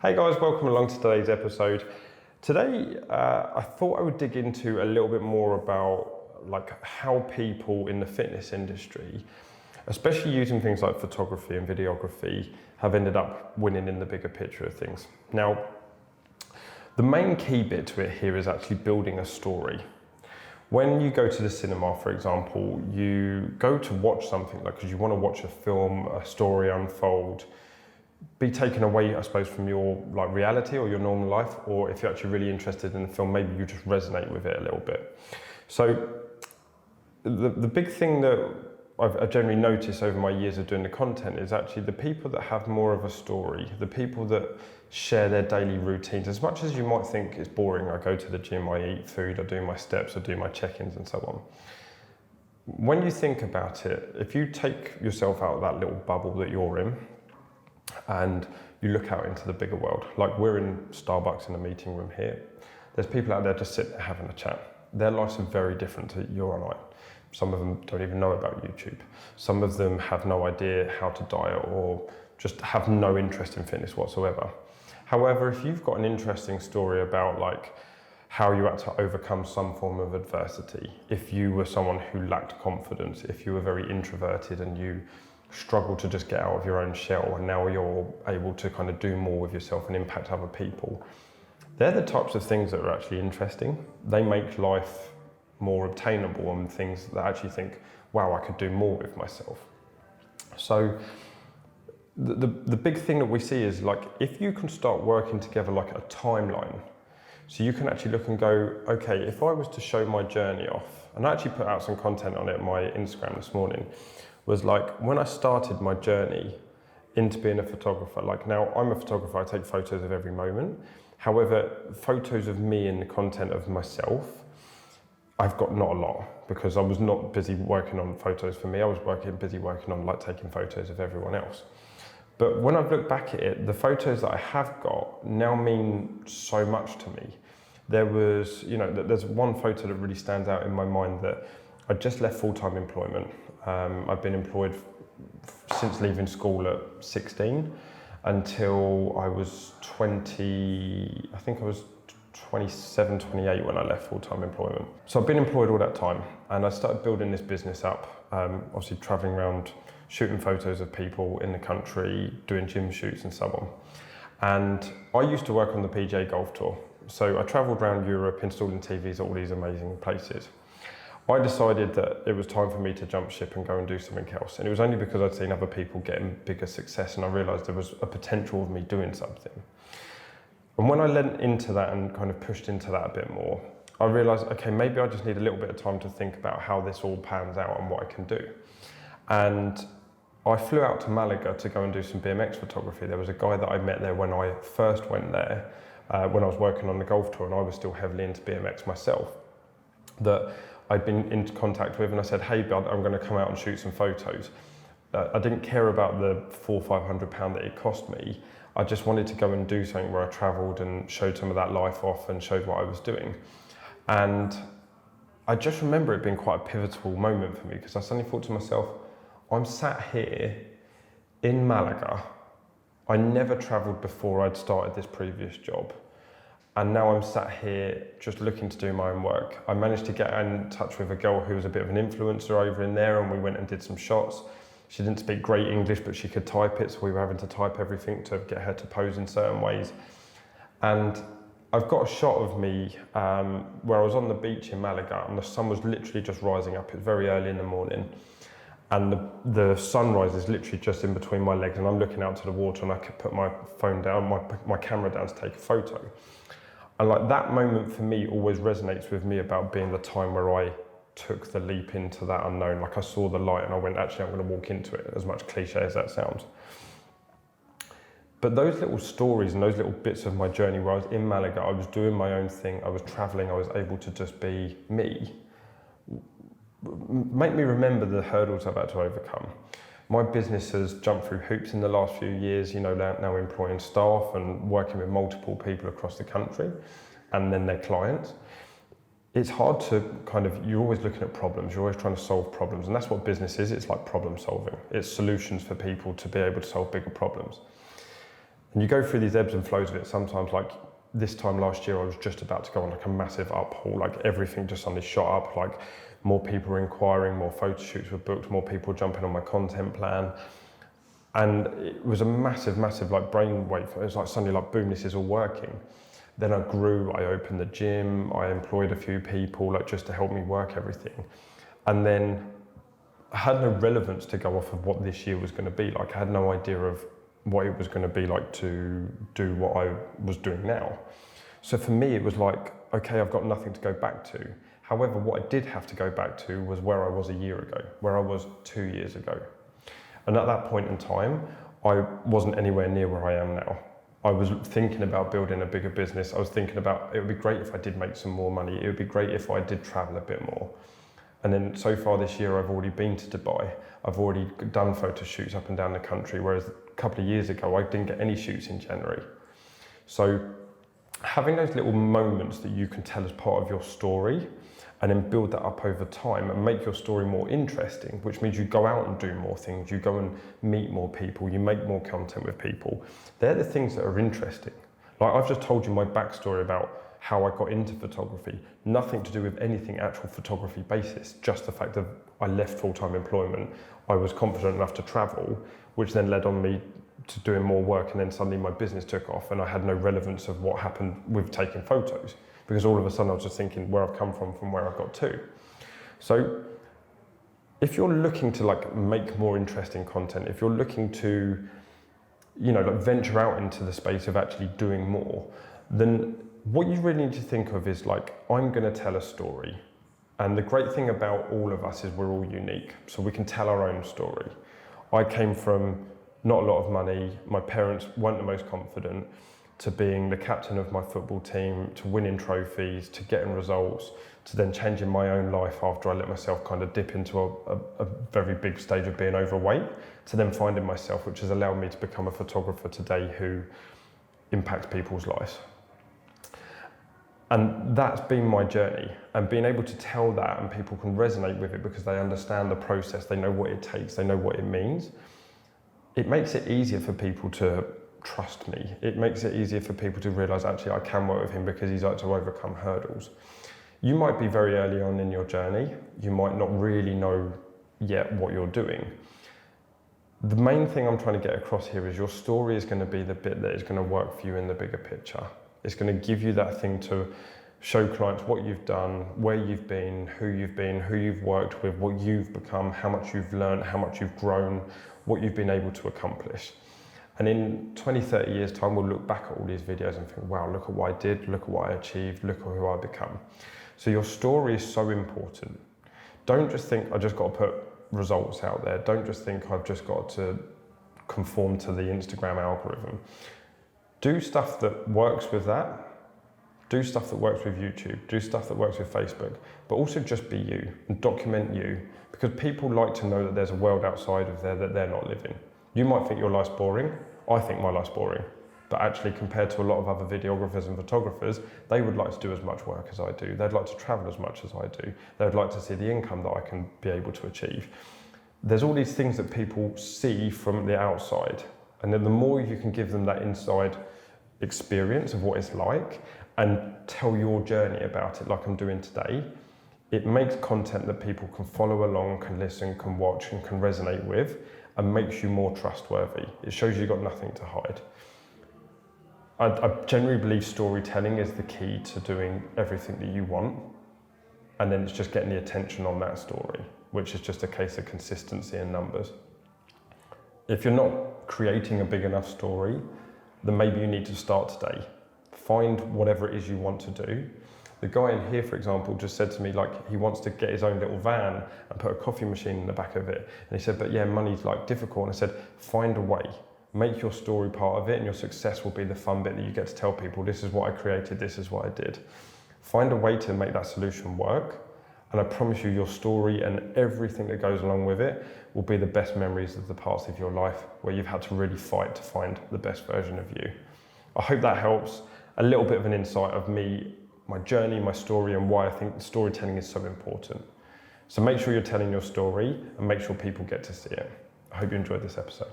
Hey guys, welcome along to today's episode. Today, I thought I would dig into a little bit more about how people in the fitness industry, especially using things like photography and videography, have ended up winning in the bigger picture of things. Now, the main key bit to it here is actually building a story. When you go to the cinema, for example, you go to watch something because you want to watch a film, a story unfold, be taken away, I suppose, from your reality or your normal life, or if you're actually really interested in the film, maybe you just resonate with it a little bit. So the big thing that I've generally noticed over my years of doing the content is actually the people that have more of a story, the people that share their daily routines. As much as you might think it's boring, I go to the gym, I eat food, I do my steps, I do my check-ins and so on. When you think about it, if you take yourself out of that little bubble that you're in, and you look out into the bigger world, like we're in Starbucks in a meeting room here, there's people out there just sitting there having a chat. Their lives are very different to your and I. Some of them don't even know about YouTube. Some of them have no idea how to diet or just have no interest in fitness whatsoever. However, if you've got an interesting story about how you had to overcome some form of adversity, if you were someone who lacked confidence, if you were very introverted and you struggle to just get out of your own shell, and now you're able to kind of do more with yourself and impact other people. They're the types of things that are actually interesting. They make life more obtainable and things that I actually think, wow, I could do more with myself. So the big thing that we see is if you can start working together like a timeline, so you can actually look and go, okay, if I was to show my journey off, and I actually put out some content on it on my Instagram this morning, was when I started my journey into being a photographer. Now I'm a photographer, I take photos of every moment. However, photos of me and the content of myself, I've got not a lot, because I was not busy working on photos for me. I was busy working on taking photos of everyone else. But when I've looked back at it, the photos that I have got now mean so much to me. There's one photo that really stands out in my mind that I just left full-time employment. I've been employed since leaving school at 16 until I was 20, I think I was 27, 28 when I left full-time employment. So I've been employed all that time, and I started building this business up, obviously traveling around, shooting photos of people in the country, doing gym shoots and so on. And I used to work on the PGA Golf Tour. So I traveled around Europe installing TVs at all these amazing places. I decided that it was time for me to jump ship and go and do something else. And it was only because I'd seen other people getting bigger success, and I realized there was a potential of me doing something. And when I leant into that and kind of pushed into that a bit more, I realized, okay, maybe I just need a little bit of time to think about how this all pans out and what I can do. And I flew out to Malaga to go and do some BMX photography. There was a guy that I met there when I first went there, when I was working on the golf tour, and I was still heavily into BMX myself, that I'd been in contact with, and I said, hey bud, I'm going to come out and shoot some photos. I didn't care about the £400 or £500 that it cost me. I just wanted to go and do something where I travelled and showed some of that life off and showed what I was doing. And I just remember it being quite a pivotal moment for me, because I suddenly thought to myself, I'm sat here in Malaga. I never travelled before I'd started this previous job. And now I'm sat here just looking to do my own work. I managed to get in touch with a girl who was a bit of an influencer over in there, and we went and did some shots. She didn't speak great English, but she could type it, so we were having to type everything to get her to pose in certain ways. And I've got a shot of me where I was on the beach in Malaga, and the sun was literally just rising up. It was very early in the morning. And the sunrise is literally just in between my legs, and I'm looking out to the water, and I could put my phone down, my camera down to take a photo. And that moment for me always resonates with me about being the time where I took the leap into that unknown. I saw the light and I went, actually, I'm going to walk into it, as much cliche as that sounds. But those little stories and those little bits of my journey where I was in Malaga, I was doing my own thing, I was traveling, I was able to just be me, make me remember the hurdles I've had to overcome. My business has jumped through hoops in the last few years, now employing staff and working with multiple people across the country and then their clients. It's hard to you're always looking at problems, you're always trying to solve problems, and that's what business is. It's like problem solving. It's solutions for people to be able to solve bigger problems. And you go through these ebbs and flows of it. Sometimes, like this time last year, I was just about to go on like a massive uphaul, like everything just suddenly shot up, like more people were inquiring, more photo shoots were booked, more people jumping on my content plan. And it was a massive, massive like brainwave. It was like suddenly like, boom, this is all working. Then I grew, I opened the gym, I employed a few people like just to help me work everything. And then I had no relevance to go off of what this year was going to be like. I had no idea of what it was going to be like to do what I was doing now. So for me, it was like, okay, I've got nothing to go back to. However, what I did have to go back to was where I was a year ago, where I was 2 years ago. And at that point in time, I wasn't anywhere near where I am now. I was thinking about building a bigger business. I was thinking about, it would be great if I did make some more money. It would be great if I did travel a bit more. And then so far this year, I've already been to Dubai. I've already done photo shoots up and down the country, whereas a couple of years ago, I didn't get any shoots in January. So having those little moments that you can tell as part of your story and then build that up over time and make your story more interesting, which means you go out and do more things, you go and meet more people, you make more content with people. They're the things that are interesting. Like I've just told you my backstory about how I got into photography, nothing to do with anything actual photography basis, just the fact that I left full-time employment, I was confident enough to travel, which then led on me to doing more work, and then suddenly my business took off and I had no relevance of what happened with taking photos, because all of a sudden I was just thinking where I've come from where I've got to. So if you're looking to like make more interesting content, if you're looking to, you know, like venture out into the space of actually doing more, then what you really need to think of is like, I'm going to tell a story. And the great thing about all of us is we're all unique, so we can tell our own story. I came from not a lot of money, my parents weren't the most confident, to being the captain of my football team, to winning trophies, to getting results, to then changing my own life after I let myself kind of dip into a very big stage of being overweight, to then finding myself, which has allowed me to become a photographer today who impacts people's lives. And that's been my journey, and being able to tell that and people can resonate with it because they understand the process, they know what it takes, they know what it means. It makes it easier for people to trust me. It makes it easier for people to realise actually I can work with him because he's like to overcome hurdles. You might be very early on in your journey, you might not really know yet what you're doing. The main thing I'm trying to get across here is your story is going to be the bit that is going to work for you in the bigger picture. It's going to give you that thing to show clients what you've done, where you've been, who you've worked with, what you've become, how much you've learned, how much you've grown, what you've been able to accomplish. And in 20, 30 years time, we'll look back at all these videos and think, wow, look at what I did, look at what I achieved, look at who I've become. So your story is so important. Don't just think, I just got to put results out there. Don't just think I've just got to conform to the Instagram algorithm. Do stuff that works with that. Do stuff that works with YouTube. Do stuff that works with Facebook. But also just be you and document you, because people like to know that there's a world outside of there that they're not living. You might think your life's boring. I think my life's boring. But actually, compared to a lot of other videographers and photographers, they would like to do as much work as I do. They'd like to travel as much as I do. They would like to see the income that I can be able to achieve. There's all these things that people see from the outside. And then the more you can give them that inside experience of what it's like and tell your journey about it like I'm doing today, it makes content that people can follow along, can listen, can watch and can resonate with, and makes you more trustworthy. It shows you've got nothing to hide. I generally believe storytelling is the key to doing everything that you want, and then it's just getting the attention on that story, which is just a case of consistency and numbers. If you're not creating a big enough story, then maybe you need to start today. Find whatever it is you want to do. The guy in here, for example, just said to me, like, he wants to get his own little van and put a coffee machine in the back of it. And he said, but yeah, money's like difficult. And I said, find a way. Make your story part of it, and your success will be the fun bit that you get to tell people, this is what I created, this is what I did. Find a way to make that solution work. And I promise you, your story and everything that goes along with it will be the best memories of the parts of your life where you've had to really fight to find the best version of you. I hope that helps. A little bit of an insight of me, my journey, my story, and why I think storytelling is so important. So make sure you're telling your story and make sure people get to see it. I hope you enjoyed this episode.